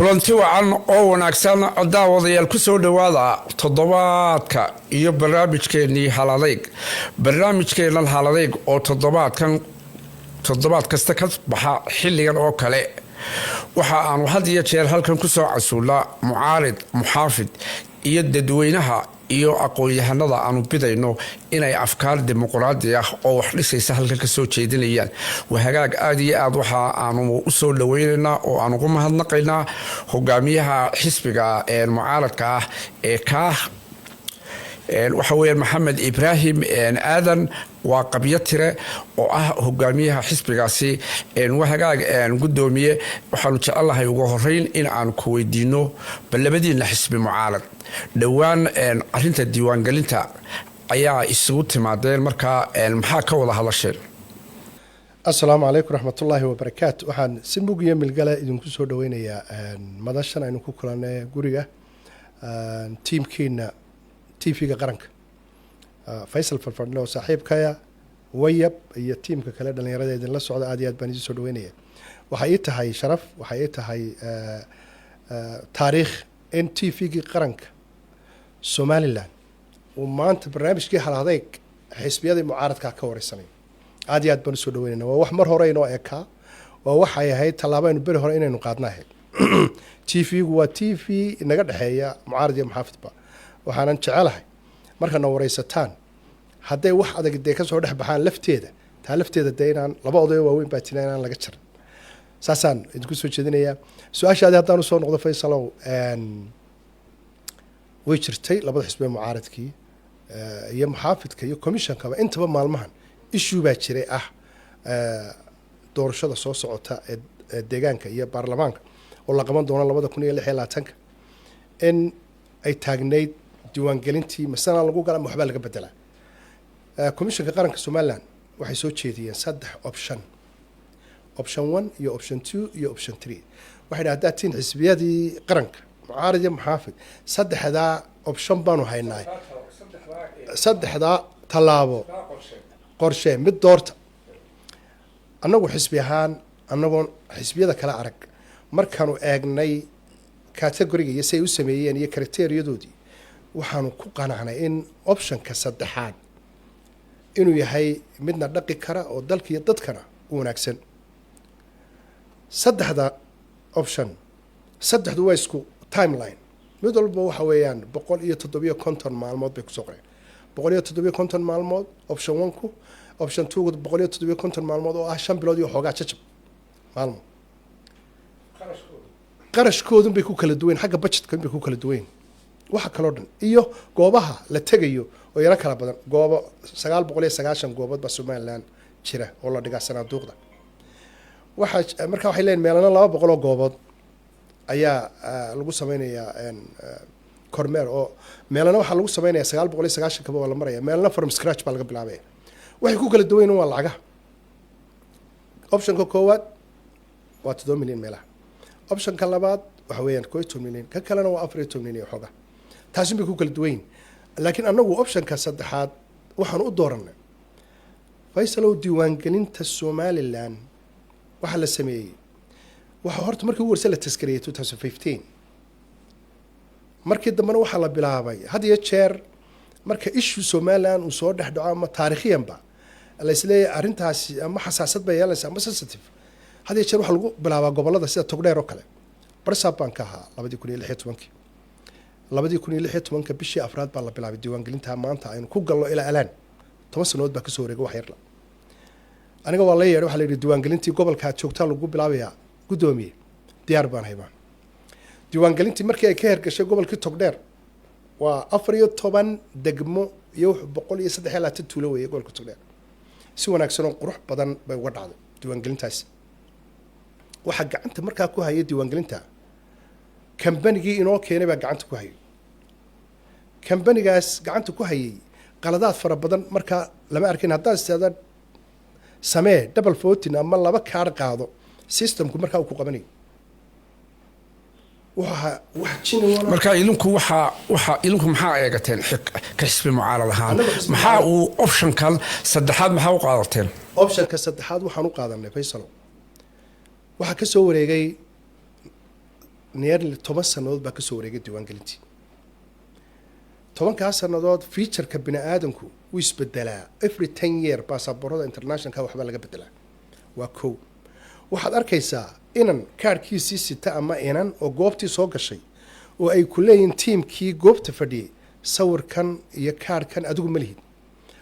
kulanti wacan oo wanaagsan daawadayaal ku soo dhawaada toddobaadka iyo barnaamijkeennii Haladeeg barnaamijkeennan Haladeeg oo toddobaad kasta ka baxa xilligan oo kale waxa aan had iyo jeer halkan ku soo casuulaa mucaarid muxaafid iyo dadweynaha iyo aqoon-yahanada aanu bidayno inay afkaar dimuqraadi ah oo wax dhisaysa halkan ka soo jeedinayaan wahagaag aad iyo aad waxa aanu u soo dhaweynaynaa oo aanu ku mahadnaqaynaa hogaamiyaha xisbiga mucaaradka ah ee ka waxa weeye Maxamed Ibrahim aadan waa qabyo tire oo ah hogaamiyaha xisbigaasi wahagaag gudoomiye waxaanu jecelahay ugu horeyn in aan ku weydiino balabadiina xisbi mucaarad dhawaan arinta diiwaangelinta ayaa isugu timaadeen marka maxaa ka wada hadasheen assalaamu calaykum raxmatullaahi wabarakaatu waxaan si mug iyo milgale idinku soo dhaweynayaa madashan aynu ku kulanay guriga tiimkiina TV-ga qaranka Faisal Farfadlo saaxiibkaya wayab iyo tiimka kale dhalinyarada idin la socda aad iyo aad baan idin soo dhaweynaya waxa ay tahay sharaf waxa ay tahay taariikh in TV-ga qaranka Somaliland oo maanta barnaamijkii Haladeeg xisbiyada mucaaradka ka wareysanay aad iyo aad baan soo dhaweynaa waa wax mar hore inoo eka waa wax ay ahayd talaabaynu bari hore inaynu qaadnaahay TV-gu waa TV naga dhaxeeya mucaarad iyo muxaafidba waxaanan jecelahay markana wareysataan hadday wax adag ka soo dhex baxaan lafteeda taa lafteeda deynaan laba oday waaweyn baa tinaan laga jarin saasaan idinku soo jeedinayaa su'aashaadii haddaan u soo noqdo Faysalow way jirtay labada xisbi mucaaradkii iyo muxaafidka iyo commissionkaba intaba maalmahan issue baa jiray doorashada soo socota ee deegaanka iyo baarlamaanka oo la qaban doono 2026 in ay taagneyd diiwaangelintii masana lagu gala waxba laga bedelaa commissionka qaranka Somaliland waxay soo jeediyeen 3 option 1 iyo option 2 iyo option 3 waxay dhahdeen xisbiyadii qaranka mucaarad iyo muxaafid saddexda option baanu haynaa saddexda talaabo qorshe mid doorta annagu xisbi ahaan annagu xisbiyada kala arag markaanu eegnay category iyo say u sameeyeen iyo criteria-doodii waxaanu ku qanacnay in optionka saddexaad inuu yahay midna dhaqi kara oo dalka iyo dadkana u wanaagsan saddexda option saddexdu waa isku timeline mid walba waxa weeyaan 107 maalmood bay ku soo qoreen 107 maalmood option 1ku option 2 107 maalmood oo ah 5 bilood iyo xoogaa jajab maalmo qarashkoodu bay ku kala duwan xagga budgetka bay ku kala duwan waxa kale oo dhan iyo goobaha la tagayo oo yara kala badan goobo 990 goobood ba Somaliland jira oo la dhigaa sanaaduuqda waxa marka waxay leeyihiin meelana 200 goobood ayaa lagu sameeyaa kormeer oo meelana waxa lagu sameeyaa 990 kaba la maraya meelana from scratch baa laga bilaabay waxay ku kala duwan waa lacag optionka koowaad waa 7 milyan meelaha optionka labaad waxa weeyaan 12 milyan ka kalena waa 14 milyan xoga taasi bay ku kala duwan laakiin anagu optionka saddexaad waxaan u dooranay Faisal diiwaangelinta Somaliland waxa la sameeyay waxa horta markii ugu horreysay la taskariyay 2015 markii dambena waxa la bilaabay had iyo jeer marka issue Somaliland uu soo dhaxdhaco ama taariikhiyanba la isleeyahay arintaasi ama xasaasad bay yeelanaysaa ama sensitive had iyo jeer waxa lagu bilaabaa gobolada sida Togdheer oo kale barsaabaan ka ahaa 2016 bishii afraad baa la bilaabay diiwaangelinta maanta aynu ku galno ilaa alaan 10 sanadood baa ka soo wareegay wax yar la aniga waa la yeeray waxa la yiri diiwaangelintii gobolka joogta lagu bilaabayaa gudoomiye diyaar baan haybaan diiwaangelintii markii ay ka hergashay gobolkii Togdheer waa 14 degmo iyo 103 tuulo weeye gobolka Togdheer si wanaagsan oo qurux badan bay uga dhacday diiwaangelintaas waxa gacanta markaa ku hayay diiwaangelinta kambanigii inoo keenay baa gacanta ku hayay kambanigaas gacanta ku hayay qaladaad fara badan marka lama arkin haddaan istaada samee double voting ama laba kaar qaado systemku markaa uu ku qabanay marka ilinku maxaa eegateen ka xisbi mucaarad ahaan maxaa uu optionkan saddexaad maxaa u qaadateen optionka saddexaad waxaan u qaadanay Faisal waxa ka soo wareegay nearly 10 sannadood baa kasoo wareegay diiwaangelintii 10 sannadood featureka bini aadamku wuu isbedelaa every 10 year baasaboorada internationalka waxba laga bedelaa waa kow waxaad arkaysaa inan kaarhkiisii sita ama inan oo goobtii soo gashay oo ay ku leeyihiin tiimkii goobta fadhiyey sawirkan iyo kaarhkan adigu ma lihid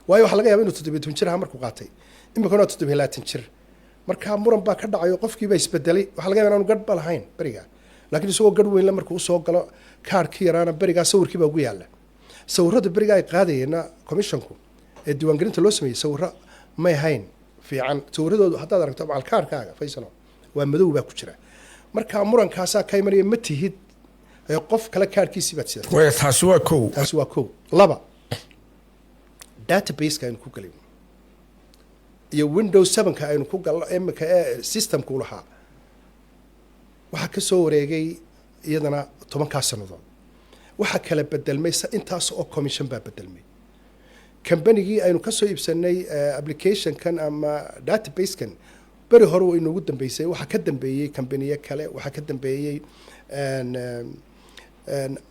waayo waxaa laga yaaba inuu 17 jir aha markuu qaatay imikana 27 jir markaa muran baa ka dhacayo qofkiibaa isbedelay waxaa laga yaaba inaanu gadh ba lahayn berigaa laakiin isagoo gadh weynle markuu usoo galo kaarhkii yaraana berigaa sawirkiibaa ugu yaalla sawirada berigaa ay qaadayeenna commissionku ee diiwaangelinta loo sameeyey sawiro may hayn fiican sawiradoodu haddaad aragto macalkaarkaaga faysalo waa madow baa ku jira markaa murankaasaa ka imanaya ma tihid qof kale kaarhkiisii baad sidatay taasi waa kow laba databaseka aynu ku galay iyo windows 7ka aynu ku galno imika ee systemku lahaa waxaa ka soo wareegay iyadana 10 sannadood waxaa kala bedelmay intaas oo commission baa bedelmay kambanigii aynu ka soo iibsanay applicationkan ama databasekan beri hore way inoogu dambeysay waxaa ka dambeeyey kambaniye kale waxaa ka dambeeyey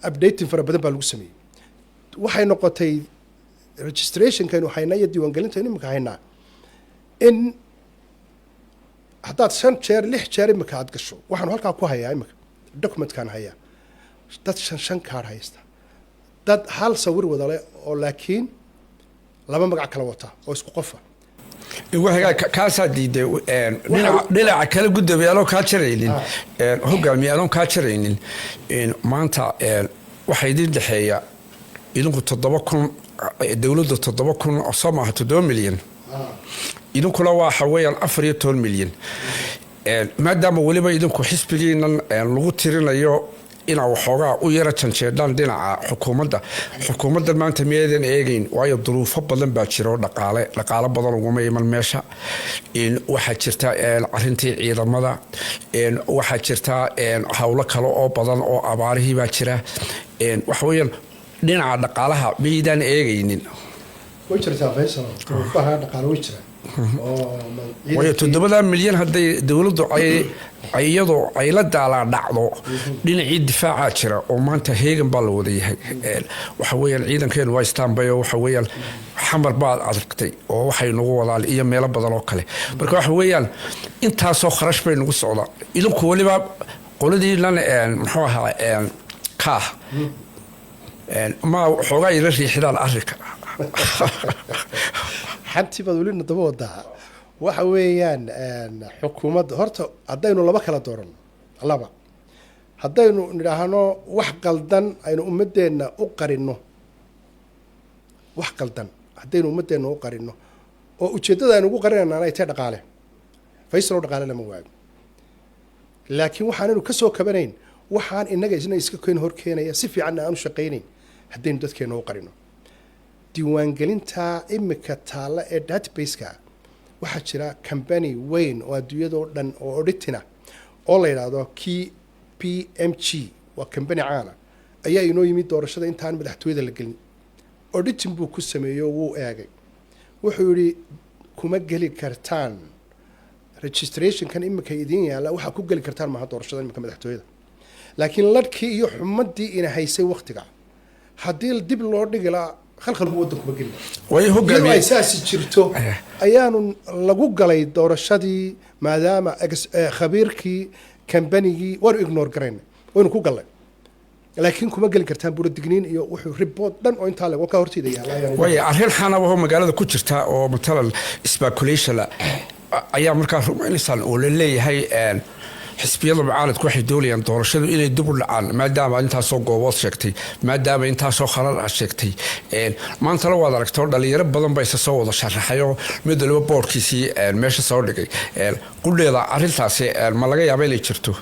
updating fara badan baa lagu sameeyey waxay noqotay registrationkaynu haynaa iyo diiwaangelintaynu imika haynaa in haddaad 5 jeer 6 jeer imika aad gasho waxaanu halkaa ku hayaa imika documentkaan hayaa dad 5 kaar haysta dad hal sawir wadale oo laakiin laba magac kala wata oo isku qofa kaasaa diiday dhinaca kale gudoomiyaaloon kaa jaraynin hogaamiyaaloon kaa jaraynin maanta waxaa idin dhexeeya idinku 7,000 dowladda 7,000 soo maaha 7 milyan idinkuna waxa weeyaan 14 milyan maadaama weliba idinku xisbigiinan lagu tirinayo inaa waxoogaa u yara janjeedhaan dhinaca xukuumaddan maanta miyadan eegayn waayo duruufo badan baa jira oo dhaqaale badan uguma iman meesha waxaa jirta arintii ciidamada waxaa jirta howlo kale oo badan oo abaarihii baa jira waxa weeyaan dhinaca dhaqaalaha miyadan eegaynin way jirtaa faysal duruufaha dhaqaale way jiraan waayo 7 milyan hadday dowladdu iyadoo ay la daalaa dhacdo dhinacii difaaca jira oo maanta heegan baa la wada yahay waxa weeyaan ciidankeenu waa istaanbayo waxa weeyaan xamar baad aragtay oo waxay nagu wadaan iyo meelo badan oo kale marka waxa weeyaan intaasoo kharash bay nagu socdaa idinku waliba qoladiinan muxuu ahaa kaah ma xoogaa ila riixidaan arrinka xanti baad weli daba wadaa waxa weeyaan xukuumadda horta haddaynu laba kala dooranno laba haddaynu nidhaahno wax qaldan aynu ummadeenna u qarino wax qaldan haddaynu ummadeenna u qarino oo ujeeddada aynu ugu qarinaynaana ay tahay dhaqaale faysalo dhaqaale lama waago laakiin waxaanaynu ka soo kabanayn waxaan innaga isna iska keen hor keenaya si fiicanna aanu shaqaynayn haddaynu dadkeenna u qarino diiwaangelinta imika taalla ee databaseka waxaa jira company weyn oo adduunyadoo dhan oo auditina oo la yidhaahdo KPMG waa company caana ayaa inoo yimid doorashada intaan madaxtooyada la gelin auditing buu ku sameeyo wuu eegay wuxuu yidhi kuma geli kartaan registrationkan imika idiin yaalla waxaa ku geli kartaan maaha doorashada imika madaxtooyada laakiin ladhkii iyo xumadii ina haysay waktiga haddii dib loo dhigi lahaa khalkhalku waddankuma geli iyadoo ay saasi jirto ayaanu lagu galay doorashadii maadaama khabiirkii kambanigii waanu ignore garayna waynu ku gallay laakiin kuma geli kartaan buuradigniin iyo wuxuu ribood dhan oo intaa leg ka horteeda yahay arrin xanabahoo magaalada ku jirta oo matalan speculation ayaa markaa rumaynaysaan oo la leeyahay xisbiyada mucaaradku waxay doonayaan doorashadu inay dib u dhacaan maadaama intaasoo goobood sheegtay maadaama intaasoo khalad ah sheegtay maantana waad aragtoo dhalinyaro badan ba isa soo wada sharaxayoo mid waliba boorkiisii meesha soo dhigay qudheeda arrintaasi ma laga yaaba inay jirto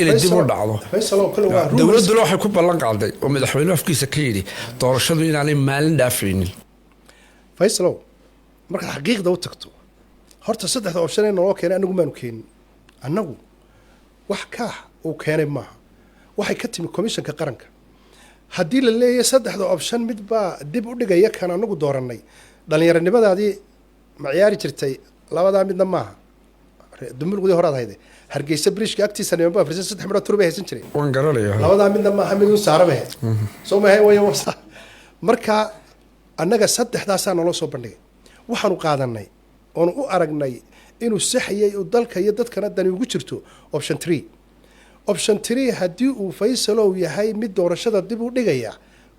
inay dib u dhacdo dowladduna waxay ku ballan qaaday oo madaxweynuhu afkiisa ka yidhi doorashadu inaanay maalin dhaafaynin faysalow markaad xaqiiqda u tagto horta 3 option ee naloo keenay anagu maanu keenin annagu wax kaah uu keenay maaha waxay ka timi commissionka qaranka haddii la leeyahay 3 option mid baa dib u dhigaya kan anagu doorannay dhallinyaronimadaadii ma ciyaari jirtay labadaa midna maaha dumulqudi horaad hayde hargeysa bridge-ka agtiisa nimanba afrisa 3 midhood tur bay haysan jireen waan garanayaa labadaa midna maaha mid u saara bay soo ma hay way warsa marka annaga saddexdaasaa naloo soo bandhigay waxaanu qaadanay oonu u aragnay inuu saxayay oo dalka iyo dadkana dani ugu jirto option 3 haddii uu Faysalow yahay mid doorashada dib u dhigaya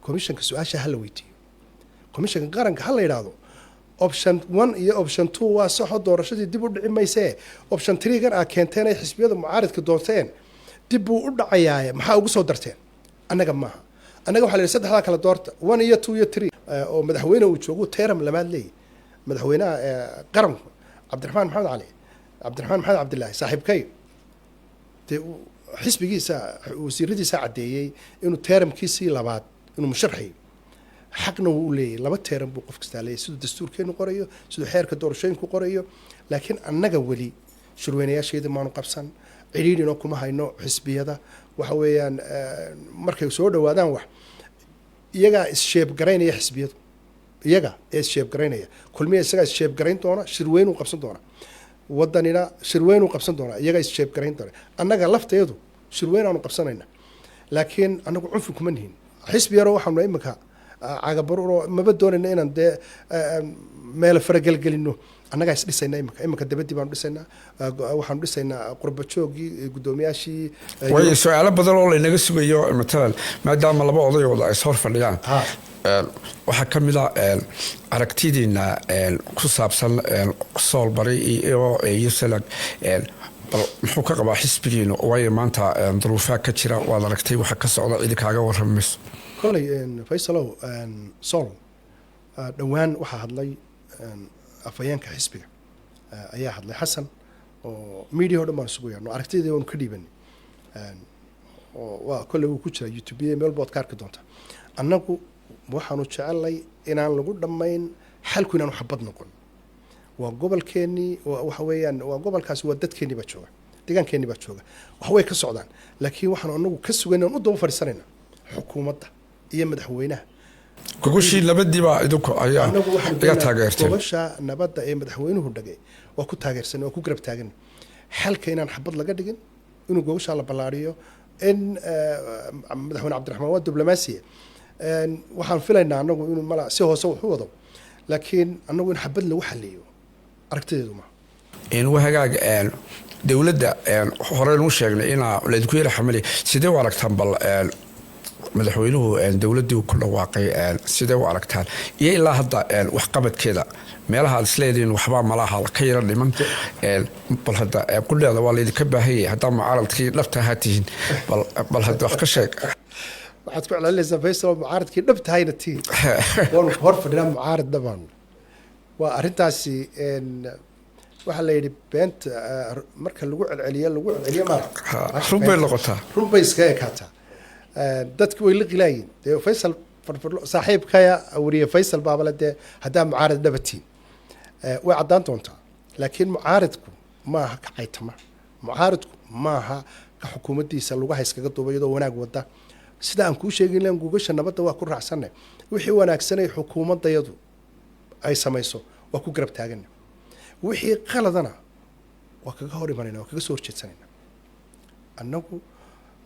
komishanka su-aasha hala weydiiyo komishanka qaranka hala yidhaahdo option 1 iyo option 2 waa saxo doorashadii dib u dhici maysee option 3 gan aa keenteen ay xisbiyada mucaaridka doorteen dib buu u dhacayaa maxaa ugu soo darteen annaga maaha annaga waxaa la yidhi saddexdaa kala doorta 1 iyo 2 iyo 3 oo madaxweyne uu joogo teram lamaad leeyahy madaxweynaha qaranku cabdiraxmaan maxamed cabdilaahi saaxiibkay dee xisbigiisa wasiiradiisa caddeeyey inuu teramkiisii labaad inuu musharaxayo xaqna wuu u leeyahy 2 teram buu qof kastaa leeyahy siduu dastuurkeenu qorayo siduu xeerka doorashooyinku qorayo laakiin annaga weli shirweynayaasheeda maanu qabsan cidhiidhinoo kuma hayno xisbiyada waxa weeyaan markay soo dhawaadaan wax iyagaa issheebgaraynaya xisbiyadu iyaga ee issheebgaraynaya kulmiya isagaa issheebgarayn doona shirweynuu qabsan doona wadanina shirweynuu qabsan doona iyagaa issheebgarayn doona annaga lafteedu shirweyn aanu qabsanayna laakiin annagu cunfi kuma nihin xisbi yaroo waxaanu iminka cagabaruro maba doonayna inaan dee meel faragelgelino annagaa is dhisayna iminka dabadii baanu dhisaynaa waxaanu dhisaynaa qurba joogii guddoomiyaashii waayo su-aalo badan oo laynaga sugayo matalan maadaama laba odayooda ay hor fadhiyaan waxaa ka mid a aragtidiina ku saabsan sool bari iyo salag bal muxuu ka qabaa xisbigiina waayo maanta duruufaha ka jira waad aragtay waxa ka socda cidi kaaga warramayso kolley Faysalow sool dhowaan waxaa hadlay afhayeenka xisbiga ayaa hadlay xasan oo media oo dhan baan isugu yeerno aragtidii waanu ka dhiibanay oo waa kolley uu ku jira YouTube meel bood ka arki doonta annagu waxaanu jecelnay inaan lagu dhammayn xalku inaanu xabad noqon waa gobolkeennii waxa weeyaan waa gobolkaasi waa dadkeennii baa jooga deegaankeenii baa jooga wax way ka socdaan laakiin waxaanu annagu ka sugayn inaan u daba fadhiisanayna xukuumadda iyo madaxweynaha gogoshii nabadiiba idinku ayaa taageertay gogosha nabadda ee madaxweynuhu dhagay waa ku taageersan waa ku garab taagan xalka inaan xabad laga dhigin inuu gogosha la ballaariyo in madaxweyne cabdiraxmaan waa diblomaasiya waxaan filaynaa annagu inuu mala si hoose wuxuu wado laakiin annagu in xabad lagu xaliyo aragtideedu ma wahagaag dowladda horeynu sheegnay inaa laydinku yara xamali sidee u aragtaan bal madaxweynuhu dowladdii ku dhawaaqay sidee u aragtaan iyo ilaa hadda waxqabadkeeda meelaha aad isleedihiin waxbaa malaha ka yara dhiman bal hadda qudheeda waa laydinka baahanyay haddaa mucaaradkii dhabta ahaa tihiin bal hadda wax ka sheeg waxaad ku celcelinaysaa Faysal mucaaradkii dhabtahayna tii waanu hor fadhinaa mucaarad dhabaan waa arrintaasi waxaa la yidhi beenta marka lagu celceliyo runbay noqotaa runbay iska ekaataa dadku way la qilaayiin dee Faysal saaxiibkaya wariye Faysal baabale dee haddaa mucaarad dhabatiin way caddaan doontaa laakiin mucaaradku maaha ka caytama mucaaradku maaha ka xukuumaddiisa lagu hayskaga duuba iyadoo wanaag wada sida aan kuu sheegin leen gugasha nabadda waa ku raacsanay wixii wanaagsanay xukuumaddayadu ay samayso waa ku garab taaganay wixii qaladana waa kaga hor imanayna waa kaga soo horjeedsanayna annagu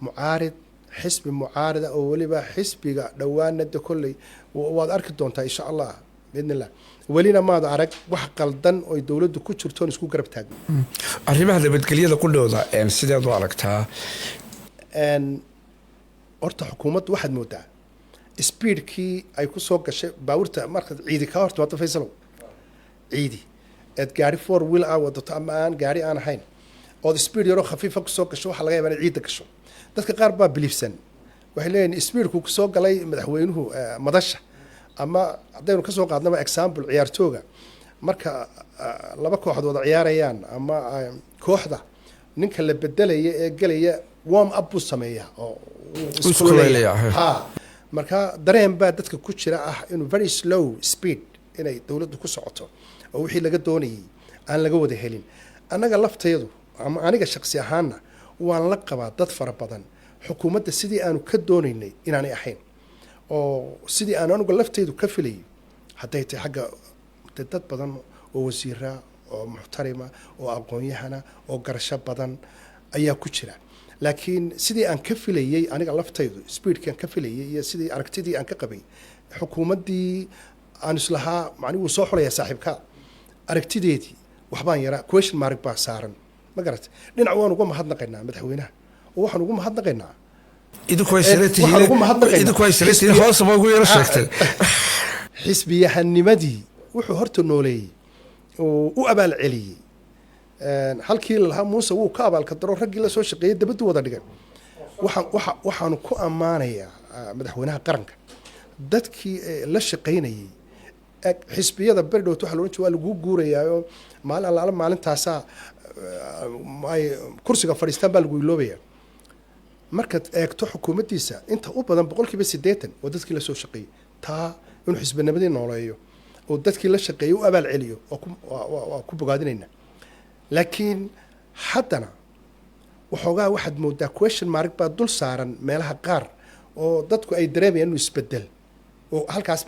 mucaarid xisbi mucaarida oo weliba xisbiga dhowaanada kolley waad arki doontaa insha allah biidni illah welina maad arag wax qaldan oo dowladdu ku jirto isku garab taagno arrimaha nabadgelyada qudhooda sideed u aragtaa horta xukuumaddu waxaad moodaa speedkii ay ku soo gashay baabuurta markaad ciidi ka horta waad Faysalow ciidi aad gaari 4 wheel ah wadato ama aan gaari aan ahayn oo speed yaro khafiifa ku soo gasho waxa laga yaabaa in ciida gasho dadka qaar baa biliifsan waxay leeyihiin speedku ku soo galay madaxweynuhu madasha ama haddaynu ka soo qaadnaba example ciyaartooga marka laba kooxood wada ciyaarayaan ama kooxda ninka la bedelaya ee galaya warm up buu sameeyaa oo marka dareen baa dadka ku jira ah inuu very slow speed inay dowladdu ku socoto oo wixii laga doonayay aan laga wada helin annaga lafteedu ama aniga shakhsi ahaana waan la qabaa dad fara badan xukuumadda sidii aanu ka doonaynay inaanay ahayn oo sidii aan anuga lafteedu ka filayay hadday tahay xagga dad badan oo wasiira oo muxtarima oo aqoon-yahana oo garasho badan ayaa ku jira laakiin sidii aan ka filayay aniga laftaydu speedkii aan ka filayay iyo sidii aragtidii aan ka qabay xukuumaddii aan islahaa macnihi wuu soo xulayaa saaxiibka aragtideedii waxbaan yaraa question mark baa saaran ma garatay dhinac waan uga mahadnaqaynaa madaxweynaha oo waxaan ugu mahadnaqaynaa xisbiyahanimadii wuxuu horta nooleeyey oo u abaal celiyey halkii lalahaa muuse wuu ka abaalka daro raggii la soo shaqeeyey dabaddu wada dhigan waxaanu ku ammaanayaa madaxweynaha qaranka dadkii la shaqaynayey xisbiyada berdhowt waxa loodhan jira waa laguu guurayaa maalin allaala maalintaasaa ay kursiga fadhiistaan baa lagu iloobaya markaad eegto xukuumaddiisa inta u badan 80% oo dadkii la soo shaqeeyey taa inuu xisbinimadii nooleeyo oo dadkii la shaqeeyey u abaal celiyo waa ku bogaadinayna laakiin haddana waxoogaa waxaad moodaa question mark baa dul saaran meelaha qaar oo dadku ay dareemayaan inuu isbedel oo halkaas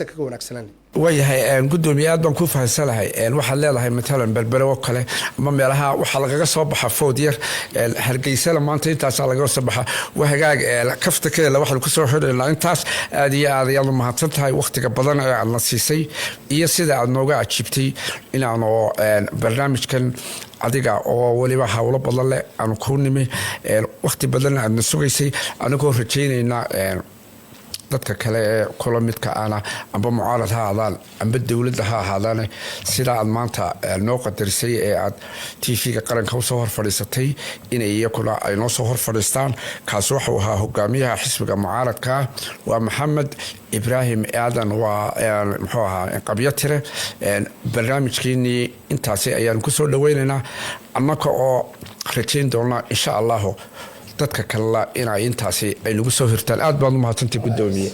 kaga wanaagsanaan waayahay gudoomiye aad baan ku fahansanahay waxaad leedahay matalan berbere oo kale ama meelaha waxaa lagaga soo baxa food yar hargeysana maanta intaasaa lagaga soo baxa waa hagaag kafta keela waxaan ku soo xidhaynaa intaas aad iyo aad ayaad u mahadsan tahay wakhtiga badan ee aad na siisay iyo sida aad nooga ajiibtay inaanu barnaamijkan adiga oo waliba hawlo badan leh aanu kuu nimi wakhti badanna aadna sugaysay anigoo rajaynayna dadka kale ee kula midka ana amba mucaarad ha ahaadaan amba dowladda ha ahaadaan sida aad maanta noo qadarisay ee aad tv-ga qaranka usoo hor fadhiisatay inay iyakuna ay noo soo hor fadhiistaan kaasi wuxuu ahaa hogaamiyaha xisbiga mucaaradka waa maxamed ibraahim aadan waa muxuu ahaa qabyo tire barnaamijkeenii intaasi ayaan kusoo dhaweynaynaa annaka oo rajayn doona insha allahu dadka kalena inay intaasi ay nagu soo hirtaan aad baan u mahadsantahay gudoomiye